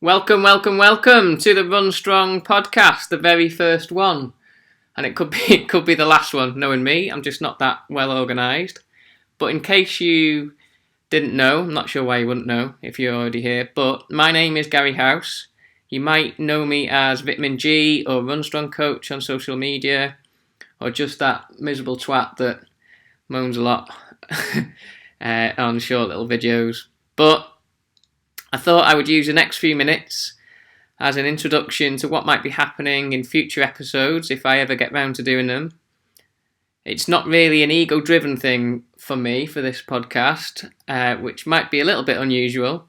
Welcome to the RUNSTRONG Podcast, the very first one. And it could be the last one, knowing me. I'm just not that well organised. But in case you didn't know, I'm not sure why you wouldn't know if you're already here, but my name is Gary House. You might know me as Vitamin G or RunStrong Coach on social media, or just that miserable twat that moans a lot on short little videos. But I thought I would use the next few minutes as an introduction to what might be happening in future episodes if I ever get round to doing them. It's not really an ego-driven thing for me for this podcast, which might be a little bit unusual,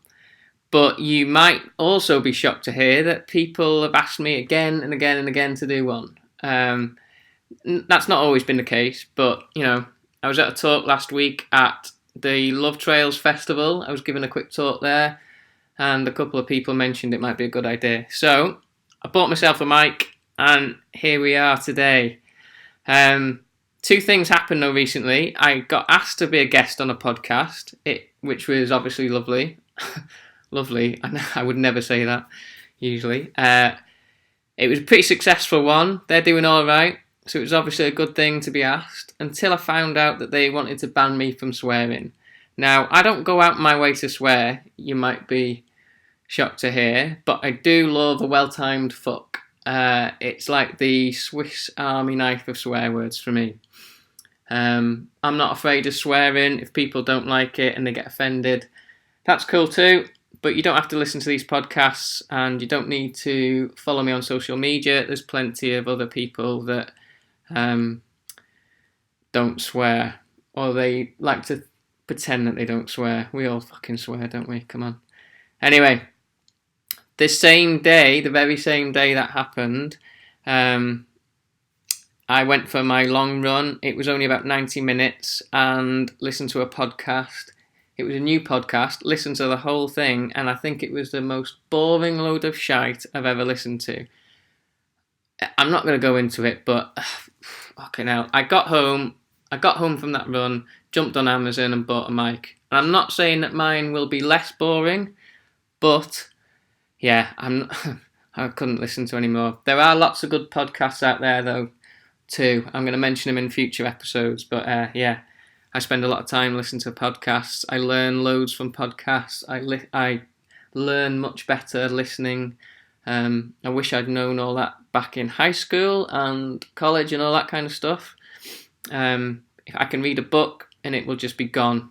but you might also be shocked to hear that people have asked me again and again and again to do one. That's not always been the case, but, I was at a talk last week at the Love Trails Festival. I was giving a quick talk there, and a couple of people mentioned it might be a good idea. So I bought myself a mic, and here we are today. Two things happened though recently. I got asked to be a guest on a podcast, which was obviously lovely. Lovely. I would never say that usually. It was a pretty successful one. They're doing all right. So it was obviously a good thing to be asked, until I found out that they wanted to ban me from swearing. Now, I don't go out my way to swear, you might be shocked to hear, but I do love a well-timed fuck. It's like the Swiss Army knife of swear words for me. I'm not afraid of swearing. If people don't like it and they get offended, that's cool too, but you don't have to listen to these podcasts, and you don't need to follow me on social media. There's plenty of other people that don't swear, or they like to pretend that they don't swear. We all fucking swear, don't we? Come on. Anyway, the very same day that happened, I went for my long run. It was only about 90 minutes, and listened to a podcast. It was a new podcast, listened to the whole thing, and I think it was the most boring load of shite I've ever listened to. I'm not going to go into it, but fucking hell. I got home from that run, jumped on Amazon and bought a mic. And I'm not saying that mine will be less boring, but yeah, I couldn't listen to any more. There are lots of good podcasts out there though, too. I'm going to mention them in future episodes, but yeah, I spend a lot of time listening to podcasts. I learn loads from podcasts. I learn much better listening. I wish I'd known all that back in high school and college and all that kind of stuff. If I can read a book and it will just be gone.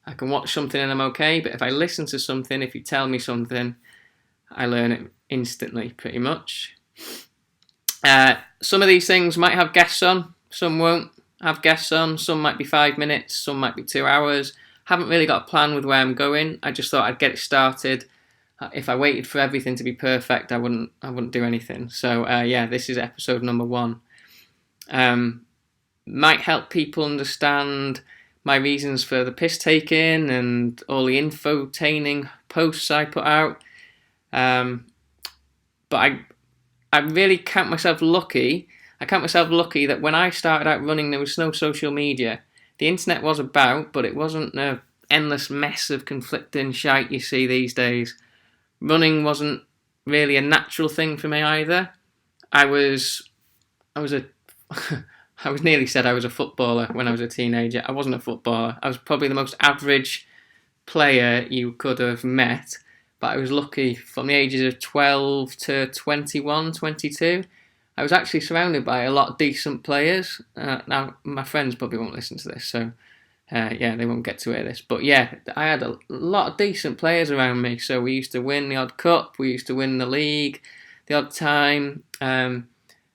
I can watch something and I'm okay, but if I listen to something, if you tell me something, I learn it instantly, pretty much. Some of these things might have guests on, some won't have guests on, some might be 5 minutes, some might be 2 hours. Haven't really got a plan with where I'm going. I just thought I'd get it started. If I waited for everything to be perfect, I wouldn't do anything. So yeah, this is episode number 1. Might help people understand my reasons for the piss taking and all the infotaining posts I put out. But I really count myself lucky. I count myself lucky that when I started out running, there was no social media. The internet was about, but it wasn't an endless mess of conflicting shite you see these days. Running wasn't really a natural thing for me either. I nearly said I was a footballer when I was a teenager. I wasn't a footballer. I was probably the most average player you could have met, but I was lucky from the ages of 12 to 21, 22. I was actually surrounded by a lot of decent players. Now, my friends probably won't listen to this, so yeah, they won't get to hear this. But yeah, I had a lot of decent players around me, so we used to win the odd cup, we used to win the league the odd time.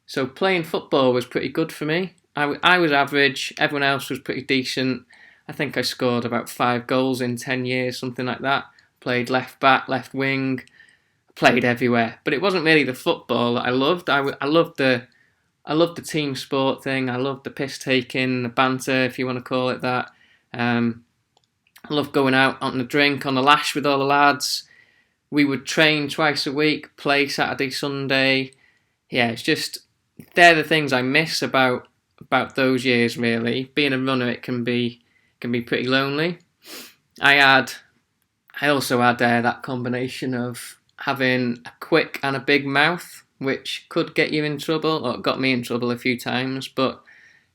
So playing football was pretty good for me. I was average, everyone else was pretty decent. I think I scored about 5 goals in 10 years, something like that. Played left back, left wing, played everywhere. But it wasn't really the football that I loved. I loved the team sport thing. I loved the piss taking, the banter, if you want to call it that. I loved going out on the drink, on the lash with all the lads. We would train twice a week, play Saturday, Sunday. Yeah, it's just, they're the things I miss about those years, really. Being a runner, it can be pretty lonely. I also had that combination of having a quick and a big mouth, which could get you in trouble, or got me in trouble a few times, but,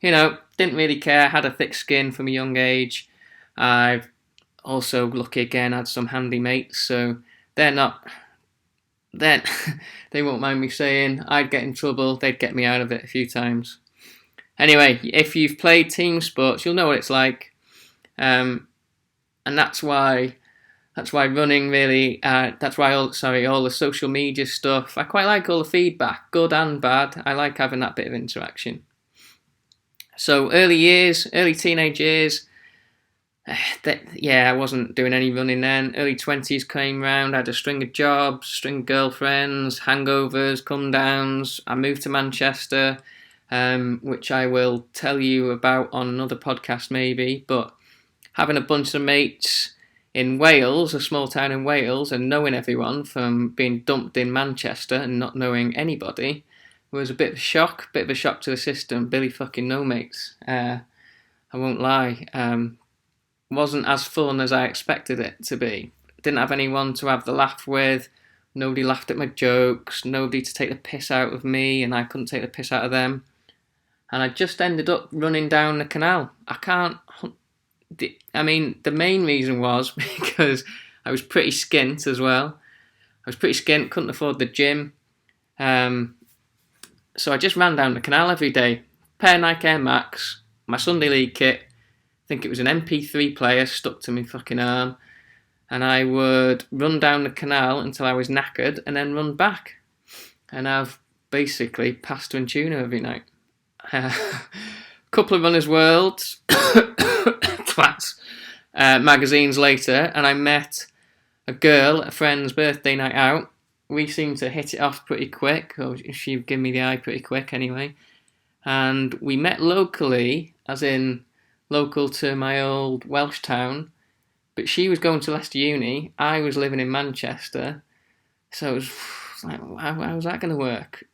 didn't really care, had a thick skin from a young age. I've also, lucky again, had some handy mates, so they won't mind me saying, I'd get in trouble, they'd get me out of it a few times. Anyway, if you've played team sports, you'll know what it's like, and that's why running really. That's why all the social media stuff. I quite like all the feedback, good and bad. I like having that bit of interaction. So early teenage years. I wasn't doing any running then. Early 20s came round. I had a string of jobs, string of girlfriends, hangovers, come downs. I moved to Manchester, which I will tell you about on another podcast maybe. But having a bunch of mates in Wales, a small town in Wales, and knowing everyone from being dumped in Manchester and not knowing anybody was a bit of a shock to the system. Billy fucking no mates. I won't lie. Wasn't as fun as I expected it to be. Didn't have anyone to have the laugh with. Nobody laughed at my jokes. Nobody to take the piss out of me, and I couldn't take the piss out of them. And I just ended up running down the canal. The main reason was because I was pretty skint as well. Couldn't afford the gym. So I just ran down the canal every day. Pair of Nike Air Max, my Sunday League kit. I think it was an MP3 player stuck to my fucking arm. And I would run down the canal until I was knackered and then run back. And I've basically pasta and tuna every night. Couple of Runner's Worlds magazines later, and I met a girl at a friend's birthday night out. We seemed to hit it off pretty quick, or she gave me the eye pretty quick anyway. And we met locally, as in local to my old Welsh town, but she was going to Leicester Uni, I was living in Manchester, so it was like, how was that going to work?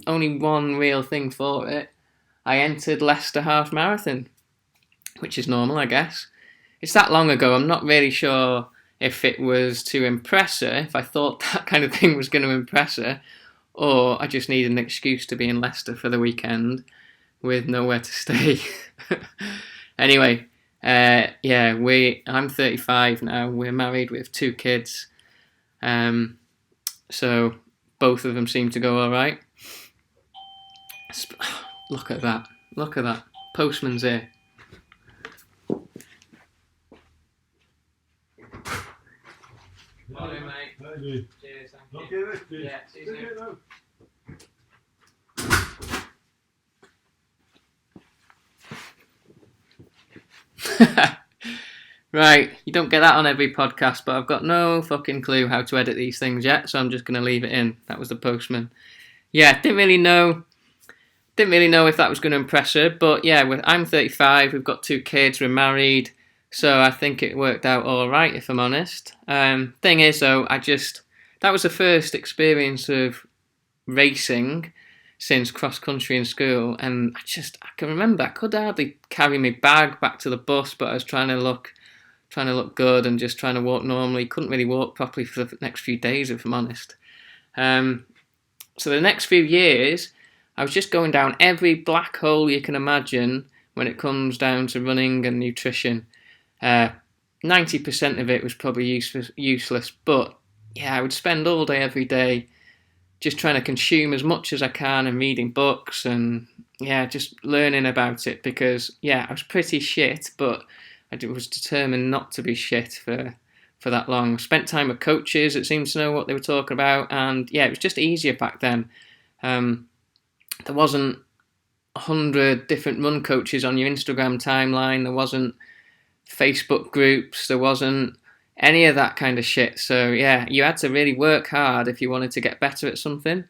Only one real thing for it. I entered Leicester Half Marathon, which is normal, I guess. It's that long ago, I'm not really sure if it was to impress her, if I thought that kind of thing was going to impress her, or I just needed an excuse to be in Leicester for the weekend with nowhere to stay. Anyway, I'm 35 now, we're married, we have 2 kids, so both of them seem to go alright. Look at that, postman's here. Morning, mate. Maybe. Cheers, thank Not you. give it. Yeah, see you soon. Right, you don't get that on every podcast, but I've got no fucking clue how to edit these things yet, so I'm just going to leave it in. That was the postman. Yeah, didn't really know if that was going to impress her, but yeah, I'm 35, we've got 2 kids, we're married, so I think it worked out all right, if I'm honest. Thing is, though, that was the first experience of racing since cross-country in school, and I can remember I could hardly carry my bag back to the bus, but I was trying to look good and just trying to walk normally. Couldn't really walk properly for the next few days, if I'm honest. So the next few years, I was just going down every black hole you can imagine when it comes down to running and nutrition. 90% of it was probably useless, but yeah, I would spend all day, every day, just trying to consume as much as I can and reading books and just learning about it, because I was pretty shit, but I was determined not to be shit for that long. Spent time with coaches that seemed to know what they were talking about, and it was just easier back then. There wasn't 100 different run coaches on your Instagram timeline, there wasn't Facebook groups, there wasn't any of that kind of shit. So you had to really work hard if you wanted to get better at something.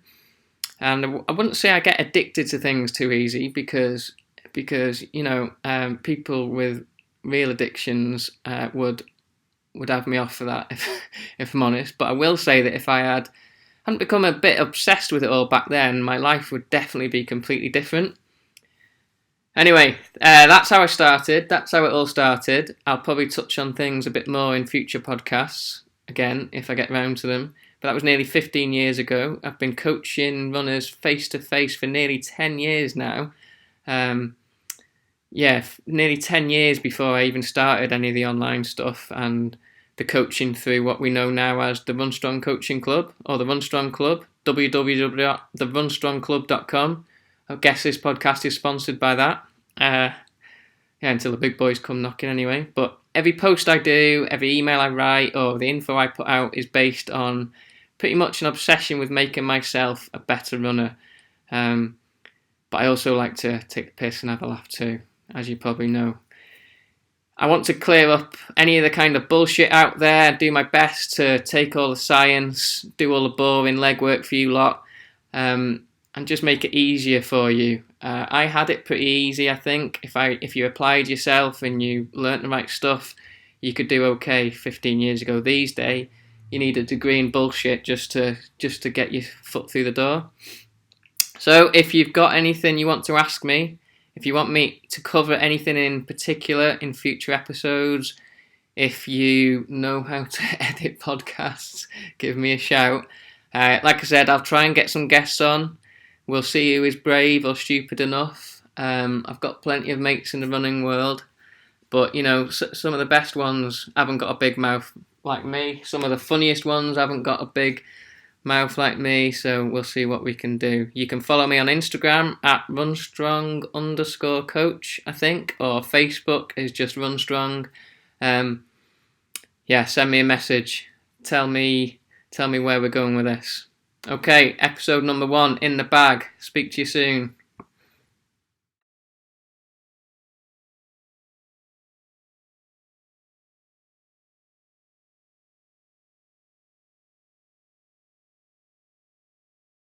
And I wouldn't say I get addicted to things too easy, because people with real addictions would have me off for that, if I'm honest. But I will say that if I hadn't become a bit obsessed with it all back then, my life would definitely be completely different. Anyway, that's how I started. That's how it all started. I'll probably touch on things a bit more in future podcasts. again if I get round to them. But that was nearly 15 years ago. I've been coaching runners face-to-face for nearly 10 years now. Nearly 10 years before I even started any of the online stuff and the coaching through what we know now as the RunStrong Coaching Club, or the RunStrong Club, www.therunstrongclub.com. I guess this podcast is sponsored by that. Until the big boys come knocking anyway. But every post I do, every email I write, or the info I put out is based on pretty much an obsession with making myself a better runner. But I also like to take the piss and have a laugh too, as you probably know. I want to clear up any of the kind of bullshit out there, do my best to take all the science, do all the boring legwork for you lot, and just make it easier for you. I had it pretty easy, I think. If you applied yourself and you learnt the right stuff, you could do okay 15 years ago. These days, you need a degree in bullshit just to get your foot through the door. So if you've got anything you want to ask me, if you want me to cover anything in particular in future episodes, if you know how to edit podcasts, give me a shout. Like I said, I'll try and get some guests on. We'll see who is brave or stupid enough. I've got plenty of mates in the running world, but some of the best ones haven't got a big mouth like me. Some of the funniest ones haven't got a big mouth like me, so we'll see what we can do. You can follow me on Instagram at runstrong_coach, I think, or Facebook is just runstrong. Send me a message. Tell me where we're going with this. Okay, episode number 1 in the bag. Speak to you soon.